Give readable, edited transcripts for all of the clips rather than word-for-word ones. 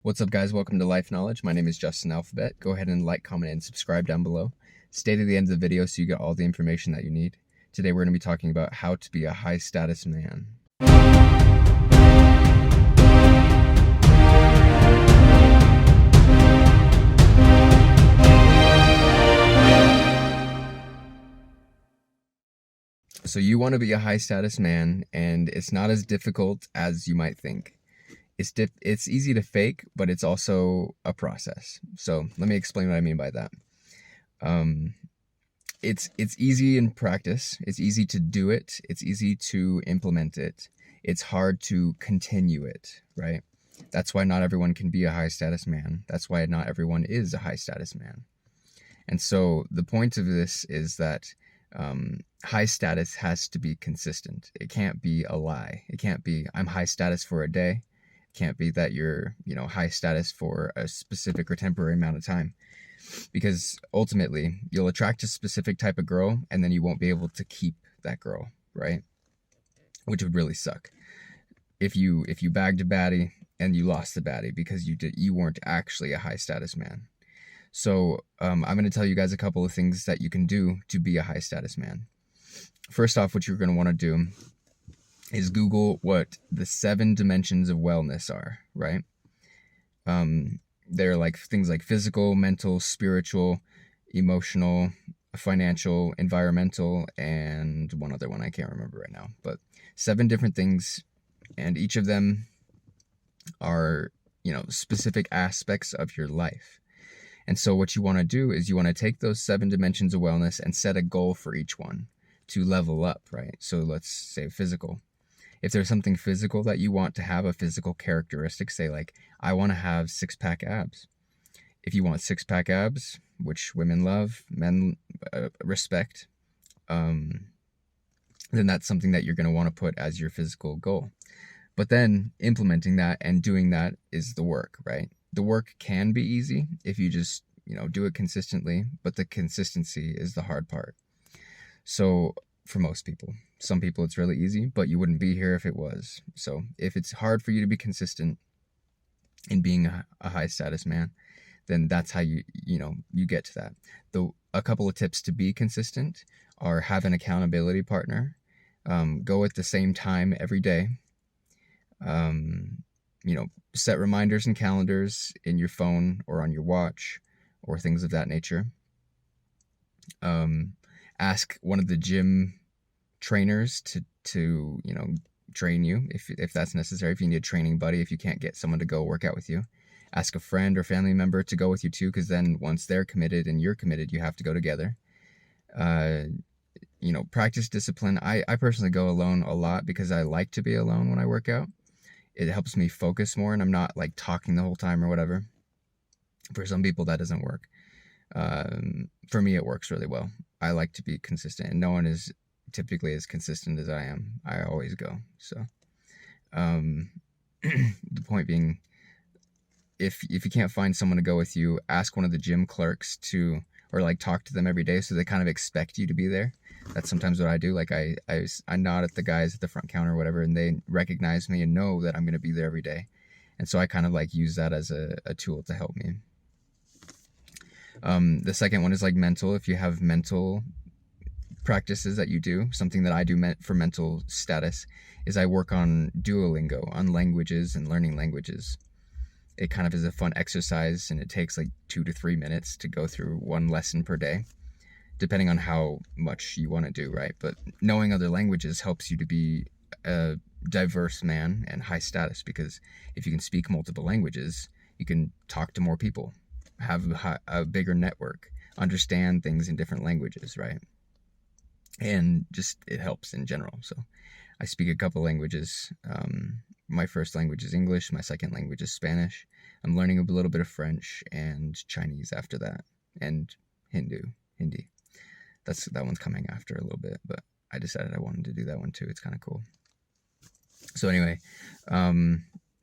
What's up, guys? Welcome to Life Knowledge. My name is Justin Alphabet. Go ahead and like, comment, and subscribe down below. Stay to the end of the video so you get all the information that you need. Today we're going to be talking about how to be a high status man. So you want to be a high status man, and it's not as difficult as you might think. It's easy to fake, but it's also a process. So let me explain what I mean by that. It's easy in practice. It's easy to do it. It's easy to implement it. It's hard to continue it, right? That's why not everyone can be a high status man. That's why not everyone is a high status man. And so the point of this is that high status has to be consistent. It can't be a lie. It can't be, I'm high status for a day. It can't be that you're, high status for a specific or temporary amount of time. Because ultimately, you'll attract a specific type of girl, and then you won't be able to keep that girl, right? Which would really suck. If you bagged a baddie and you lost the baddie because you weren't actually a high status man. So I'm going to tell you guys a couple of things that you can do to be a high status man. First off, what you're going to want to do is Google what the 7 dimensions of wellness are, right? They're like things like physical, mental, spiritual, emotional, financial, environmental, and one other one I can't remember right now. But 7 different things, and each of them are, specific aspects of your life. And so what you want to do is you want to take those 7 dimensions of wellness and set a goal for each one to level up, right? So let's say physical. If there's something physical that you want to have, a physical characteristic, say like, I want to have 6-pack abs. If you want 6-pack abs, which women love, men respect, then that's something that you're going to want to put as your physical goal. But then implementing that and doing that is the work, right? The work can be easy if you just, do it consistently, but the consistency is the hard part. So for most people, some people it's really easy, but you wouldn't be here if it was. So if it's hard for you to be consistent in being a high status man, then that's how you get to that. A couple of tips to be consistent are have an accountability partner, go at the same time every day, set reminders and calendars in your phone or on your watch or things of that nature. Ask one of the gym trainers to train you if that's necessary. If you need a training buddy, if you can't get someone to go work out with you, ask a friend or family member to go with you too, because then once they're committed and you're committed, you have to go together. Practice discipline. I personally go alone a lot because I like to be alone when I work out. It helps me focus more and I'm not like talking the whole time or whatever. For some people that doesn't work. For me, it works really well. I like to be consistent, and no one is typically as consistent as I am. I always go. So, the point being, if you can't find someone to go with you, ask one of the gym clerks or like talk to them every day, so they kind of expect you to be there. That's sometimes what I do. Like I nod at the guys at the front counter or whatever, and they recognize me and know that I'm going to be there every day. And so I kind of like use that as a tool to help me. The second one is like mental. If you have mental practices that you do, something that I do for mental status is I work on Duolingo, on languages and learning languages. It kind of is a fun exercise, and it takes like 2 to 3 minutes to go through one lesson per day, depending on how much you want to do, right? But knowing other languages helps you to be a diverse man and high status, because if you can speak multiple languages, you can talk to more people, have a bigger network, understand things in different languages, right? And just it helps in general. So I speak a couple languages. My first language is English. My second language is Spanish. I'm learning a little bit of French and Chinese after that, and Hindi. That one's coming after a little bit, but I decided I wanted to do that one too. It's kind of cool. So anyway,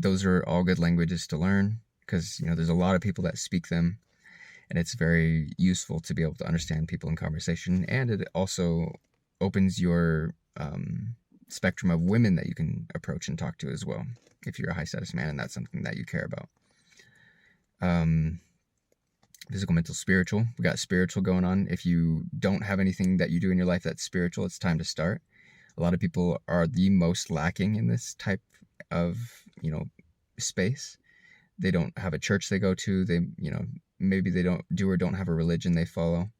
those are all good languages to learn, because there's a lot of people that speak them, and it's very useful to be able to understand people in conversation. And it also opens your spectrum of women that you can approach and talk to as well, if you're a high status man and that's something that you care about. Physical, mental, spiritual. We got spiritual going on. If you don't have anything that you do in your life that's spiritual, it's time to start. A lot of people are the most lacking in this type of, space. They don't have a church they go to. They, maybe they don't have a religion they follow,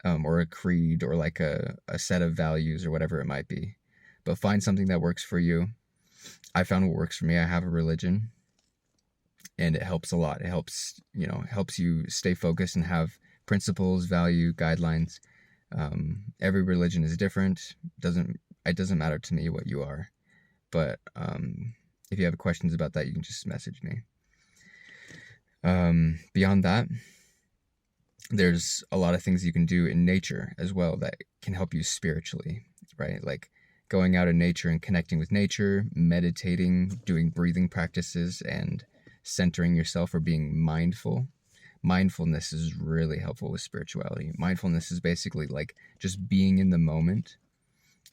or a creed, or like a set of values, or whatever it might be. But find something that works for you. I found what works for me. I have a religion, and it helps a lot. It helps you stay focused and have principles, value, guidelines. Every religion is different. It doesn't matter to me what you are. But if you have questions about that, you can just message me. Beyond that, there's a lot of things you can do in nature as well that can help you spiritually, right? Like going out in nature and connecting with nature, meditating, doing breathing practices, and centering yourself or being mindful. Mindfulness is really helpful with spirituality. Mindfulness is basically like just being in the moment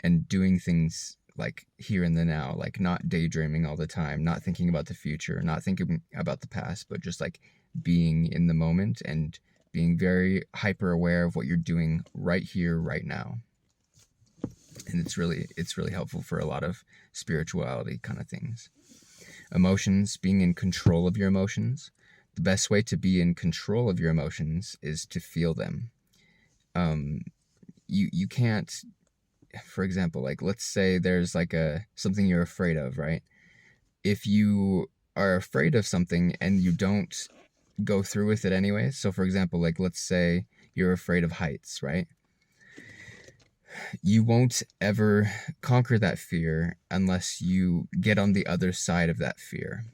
and doing things like here and the now, like not daydreaming all the time, not thinking about the future, not thinking about the past, but just like being in the moment and being very hyper aware of what you're doing right here, right now. And it's really helpful for a lot of spirituality kind of things. Emotions, being in control of your emotions. The best way to be in control of your emotions is to feel them. You can't, for example, like let's say there's like something you're afraid of, right? If you are afraid of something and you don't go through with it anyway. So for example, like let's say you're afraid of heights, right? You won't ever conquer that fear unless you get on the other side of that fear.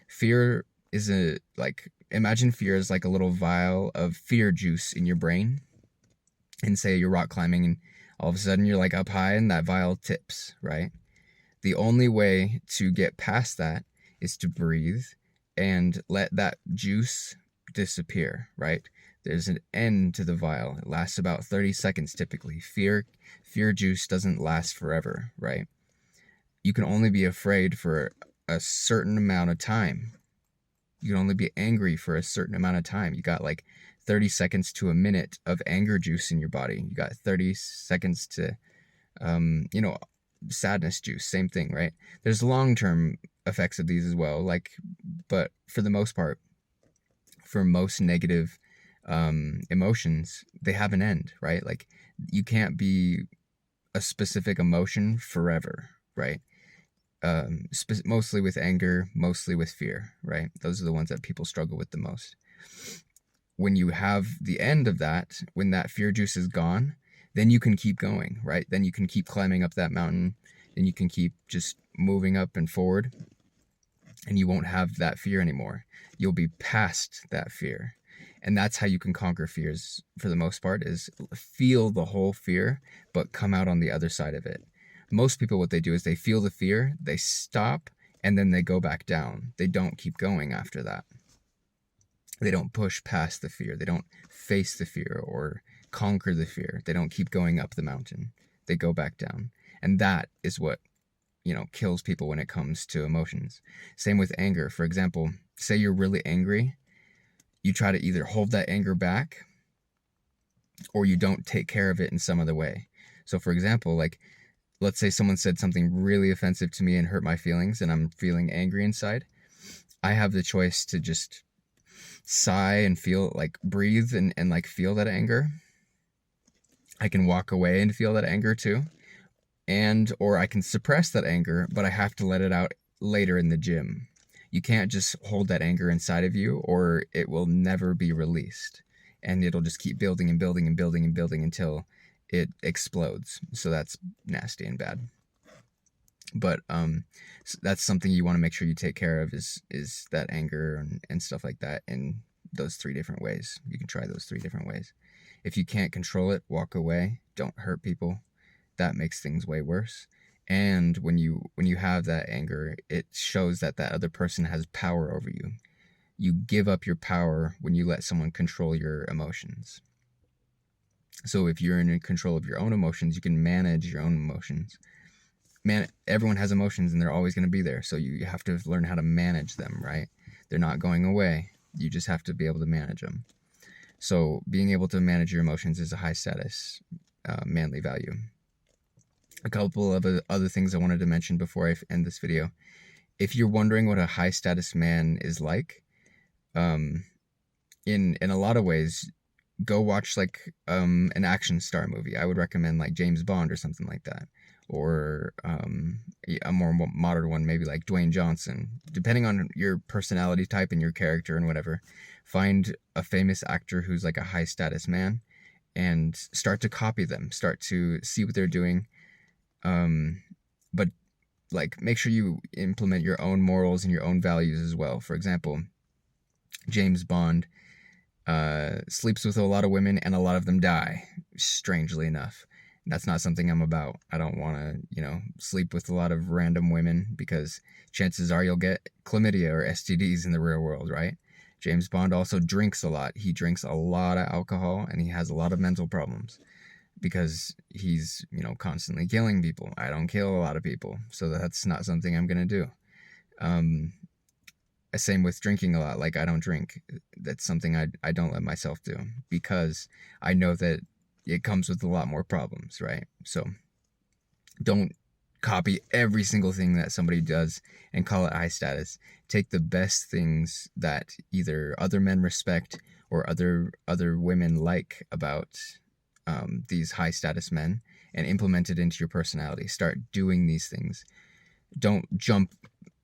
Fear is imagine fear as like a little vial of fear juice in your brain. And say you're rock climbing and all of a sudden you're like up high and that vial tips, right? The only way to get past that is to breathe and let that juice disappear, right? There's an end to the vial. It lasts about 30 seconds typically. Fear juice doesn't last forever, right? You can only be afraid for a certain amount of time. You can only be angry for a certain amount of time. You got like 30 seconds to a minute of anger juice in your body. You got 30 seconds to, sadness juice, same thing, right? There's long-term effects of these as well, but for the most part, for most negative emotions, they have an end, right? Like you can't be a specific emotion forever, right? Mostly with anger, mostly with fear, right? Those are the ones that people struggle with the most. When you have the end of that, when that fear juice is gone, then you can keep going, right? Then you can keep climbing up that mountain, and you can keep just moving up and forward, and you won't have that fear anymore. You'll be past that fear. And that's how you can conquer fears for the most part, is feel the whole fear, but come out on the other side of it. Most people, what they do is they feel the fear, they stop, and then they go back down. They don't keep going after that. They don't push past the fear. They don't face the fear or conquer the fear. They don't keep going up the mountain. They go back down. And that is what, kills people when it comes to emotions. Same with anger. For example, say you're really angry. You try to either hold that anger back or you don't take care of it in some other way. So for example, like let's say someone said something really offensive to me and hurt my feelings and I'm feeling angry inside. I have the choice to just sigh and feel, like breathe and like feel that anger. I can walk away and feel that anger too. Or I can suppress that anger, but I have to let it out later in the gym. You can't just hold that anger inside of you or it will never be released. And it'll just keep building and building and building and building until it explodes. So that's nasty and bad. But so that's something you want to make sure you take care of is that anger and stuff like that in those 3 different ways. You can try those 3 different ways. If you can't control it, walk away. Don't hurt people. That makes things way worse. And when you have that anger, it shows that other person has power over you. You give up your power when you let someone control your emotions. So if you're in control of your own emotions, you can manage your own emotions. Everyone has emotions and they're always going to be there. So you have to learn how to manage them, right? They're not going away. You just have to be able to manage them. So being able to manage your emotions is a high status, manly value. A couple of other things I wanted to mention before I end this video. If you're wondering what a high status man is like, in a lot of ways, go watch like an action star movie. I would recommend like James Bond or something like that, or a more modern one, maybe like Dwayne Johnson. Depending on your personality type and your character and whatever, find a famous actor who's like a high status man and start to copy them. Start to see what they're doing, but like make sure you implement your own morals and your own values as well. For example, James Bond sleeps with a lot of women and a lot of them die, strangely enough. That's not something I'm about. I don't want to, sleep with a lot of random women, because chances are you'll get chlamydia or STDs in the real world, right? James Bond also drinks a lot. He drinks a lot of alcohol, and he has a lot of mental problems because he's, constantly killing people. I don't kill a lot of people, so that's not something I'm going to do. Same with drinking a lot. Like, I don't drink. That's something I don't let myself do, because I know that it comes with a lot more problems, right? So don't copy every single thing that somebody does and call it high status. Take the best things that either other men respect or other women like about these high status men, and implement it into your personality. Start doing these things. Don't jump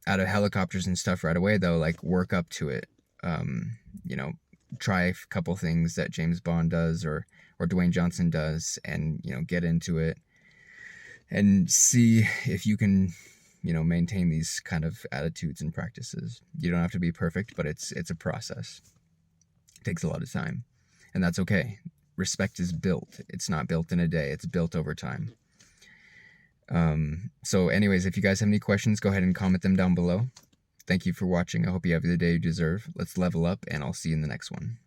out of helicopters and stuff right away, though. Like, work up to it. Try a couple things that James Bond does or Dwayne Johnson does, and get into it and see if you can maintain these kind of attitudes and practices. You don't have to be perfect, but it's a process. It takes a lot of time, and that's okay. Respect is built. It's not built in a day. It's built over time. So anyways, if you guys have any questions, go ahead and comment them down below. Thank you for watching. I hope you have the day you deserve. Let's level up, and I'll see you in the next one.